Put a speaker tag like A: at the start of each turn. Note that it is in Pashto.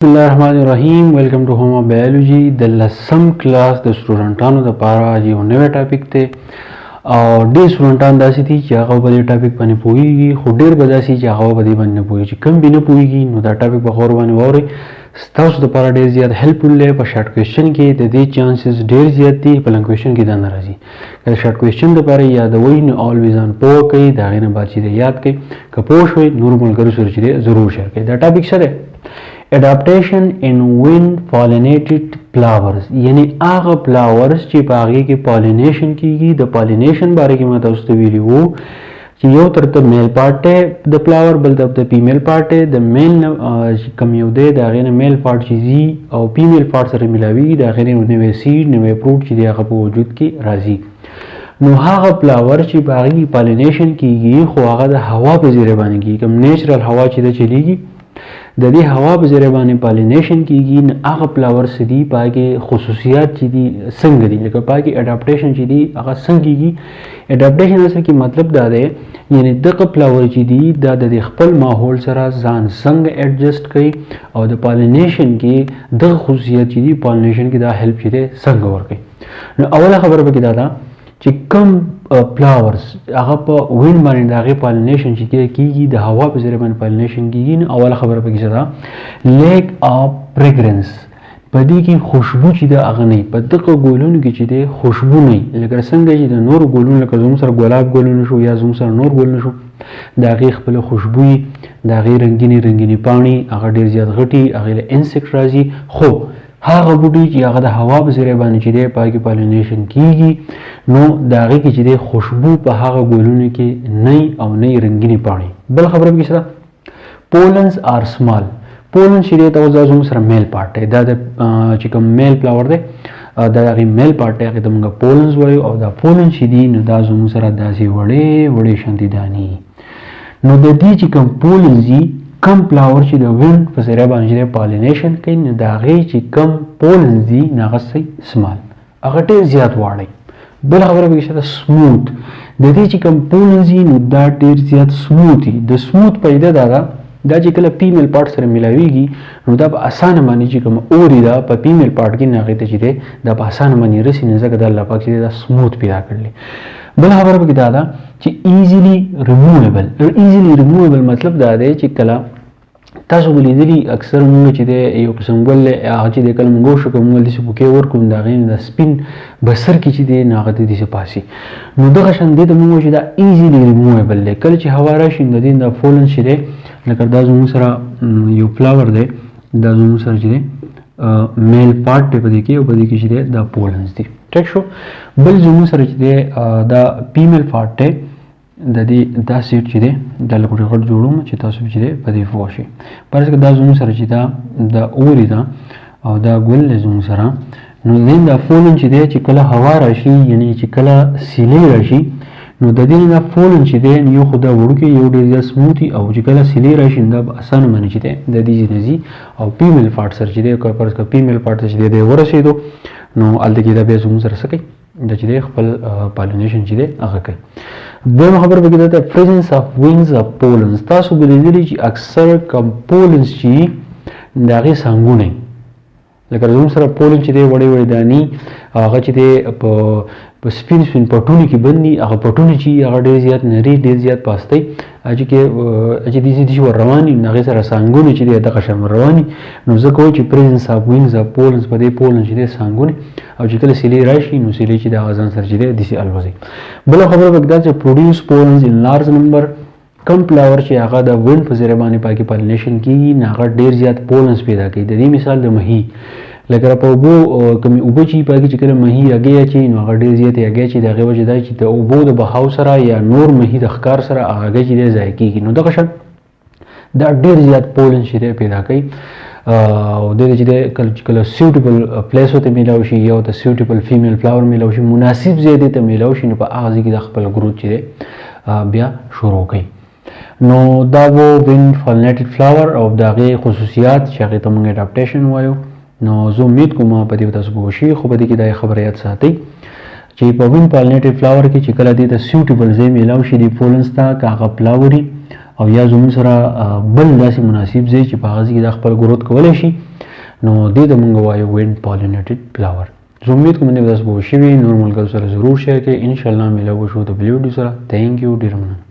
A: बिस्मिल्लाहिर्रहमानिर्रहीम welcome to home biology د لسم کلاس د سټوډنټانو لپاره یو نوی ټاپک دی او ډېر سټوډنټان داسې دي چې هغه په دې ټاپک باندې پوهیږي خو ډېر به داسې چې هغه په دې باندې نه پوهیږي چې کوم به نه پوهیږي نو دا ټاپک به غور باندې واورئ ستاسو لپاره ډېر زیات هیلپفل دی په شارټ کوېسچن کې د دې چانسز ډېر زیات دي په لنګ کوېسچن کې دا نه راځي که شارټ کوېسچن لپاره یادوئ نو آلویز ځان پوه کوئ د هغې نه بعد چې دی یاد کوئ که پوه شوئ نورو ملګرو سره چې دی ضرور شیر کوئ دا ټاپک څه دی adaptation in wind pollinated flowers یعنی هغه فلاورز چې په هغې کې پالینیشن کیږي د پالینیشن باره کې ما تاسو ته ویلي وو چې یو طرف ته میل پارټ دی د فلاور بل طرف ته فیمیل پارټ دی د میل کوم یو دی د هغې نه میل پارټ چې ځي او فیمیل پارټ سره میلاویږي د هغې نه نوی سیډ نوی فروټ چې دی هغه په وجود کې راځي نو هغه فلاور چې په هغې کې پالینیشن کیږي خو هغه د هوا په ذریعه باندې کیږي کوم نیچرل هوا چې ده چلیږي د دې هوا په ذریعه باندې پالینیشن کیږي نو هغه فلاور چې دي په هغې خصوصیات چې دي څنګه دي لکه په هغې اډاپټیشن چې دي هغه څنګه کیږي اډاپټیشن اصل کې مطلب دا دی یعنی دغه فلاور چې دي دا د خپل ماحول سره ځان څنګه ایډجسټ کوي او د پالینیشن کې دغه خصوصیات چې دي پالینیشن کې دا هیلپ چې دی څنګه ورکوي نو اوله خبره پکې دا ده چې کوم فلاورز هغه په وین باندې د هغې پالینیشن چې کیږي د هوا په ذریعه باندې پالینیشن کیږي نو اوله خبره پکې څه ده لیک آف فریګرنس په دې کې خوشبو چې ده هغه نه وي په دغه ګلونو کې چې دی خوشبو نه وي لکه څنګه چې د نورو ګلونو لکه زموږ سره ګلاب ګلونه شو یا زموږ سره نور ګلونه شو د هغې خپله خوشبو وي د هغې رنګینې پاڼې هغه ډېر زیات غټي هغې له انسیکټ راځي خو هغه بوټي چې هغه د هوا په ذریعه باندې چې دی په هغې پالینیشن کیږي نو د هغې کې چې دی خوشبو په هغه ګلونو کې نه او نه رنګینې پاڼې بل خبره پکې څه ده پولنز آر سمال پولنز چې دی دا زموږ سره میل پارټ دی دا د چې کوم میل فلاور دی د هغې میل پارټ دی هغې ته موږ پولنز وایو او دا پولنز چې دي نو دا زموږ سره داسې وړې شانتې دانې نو د دې چې کوم پولنز دي کم فلاور چې د وینډ په ذریعه باندې چې پالینیشن کوي نو د هغې چې کم پولنز دي نو هغه سمال هغه ډېر زیات واړی بله خبره پکې شته سموت د دې چې کوم پولنز دي نو دا ډېر زیات سموت دي د سموت پیدا دا چې کله فیمیل پارټ سره میلاویږي نو دا په اسانه باندې چې کوم اوري ده په فیمیل پارټ کې نو هغې ته چې دی دا په اسانه باندې رسي نو ځکه د الله پاک چې دی دا سموت پیدا کړلی بله خبره پکې دا ده چې ایزیلی ریموویبل مطلب دا دی چې کله تاسو به لیدلي اکثر مونږ چې دی یو قسم ګل دی هغه چې دی کله مونږ وشو که مونږ داسې بوکې ورکړو د هغې نه د سپین بسر کې چې دی نو هغه ته داسې پاسي نو دغه شان دې ته مونږ وایو چې دا ایزیلی ریموویبل دی کله چې هوا راشي نو د دې دا فولنس چې دی لکه دا زموږ سره یو فلاور دی دا زموږ سره چې دی میل پارټ دی په دې کې او په دې کې چې دی دا پولنس دی ټیک شو بل زموږ سره چې دی دا فیمیل پارټ دی د دې دا سیټ چې دی دا لږ غټ جوړوم چې تاسو چې دی په دې پوه شئ فرض کړه دا زموږ سره چې دا اوري ده او دا ګل دی زموږ سره نو دین دا فولن چې دی چې کله هوا راشي یعنی چې کله سیلۍ راشي نو د دې نه فولن چې دی یو خو دا وړوکی یو ډېر زیات سموتي او چې کله سیلۍ راشي دا په اسانه باندې چې دی د دې نه ځي او فیمیل پارټ سره چې دی فرض کړه فیمیل پارټ ته چې دی ورسېدو نو هلته کې دا بیا زموږ سره څه کوي دا چې دی خپل پالینیشن چې دی هغه کوي دویمه خبره پکې دا ده presence of wings of pollens تاسو به لیدلي چې اکثر کوم پولنز چې د هغې څانګونه لکه زموږ سره پولن چې دی وړې دانې هغه چې دی په سپین پټونو کې بند دي هغه پټونه چې هغه ډېر زیات نري ډېر زیات پاستی چې داسې ور روان دي نو هغې سره څانګونه چې دی دغه شان ور روان دي نو ځکه وایي چې presence of wings of pollens په دې پولن چې دی څانګونه او چې کله سیلۍ راشي نو سیلۍ چې د هغه ځان سره چې دی داسې الوځي بله خبره پکې دا چې پروډیوس پولنز ان لارج نمبر کم فلاور چې هغه د وینډ په ذریعه باندې پاکې پالینیشن کیږي نو هغه ډېر زیات پولنز پیدا کوي د دې مثال د مهي لکه په اوبو کومې اوبه چې پکې چې کله مهي هګۍ اچوي نو هغه ډېر زیاتې هګۍ چې د هغې وجه دا چې د اوبو د بهاو سره یا نور مهي د ښکار سره هغه هګۍ چې دی ضایع کېږي نو دغه شان دا ډېر زیات پولنز چې دی پیدا کوي او د دې چې دی کله سیوټیبل پلیس ورته میلاو شي یا ورته سیوټیبل فیمیل فلاور میلاو شي مناسب ځای دې ته میلاو شي نو په هغه ځای کې د خپل ګروت چې دی بیا شروع کوي نو دا و وینډ پالینیټډ فلاور او د هغې خصوصیات چې هغې ته موږ اډاپټیشن وایو نو زه امید کوم په دې به تاسو پوه شئ خو په دې کې دا خبره یاد ساتئ چې په وینډ پالینیټډ فلاور کې چې کله دې ته سیوټیبل ځای میلاو شي د پولنز ته که هغه فلاوري او یا زموږ سره بل داسې مناسب ځای چې په هغه ځای کې دا خپل ګروت کولی شي نو دې ته موږ وایو وینډ پالینیټډ فلاور. زه امید کوم چې تاسو به شوي نور ملګرو سره ضرور شیر کړئ. ان شاء الله ملاو شو د بل ویډیو سره. تھینک یو ډیر مننه.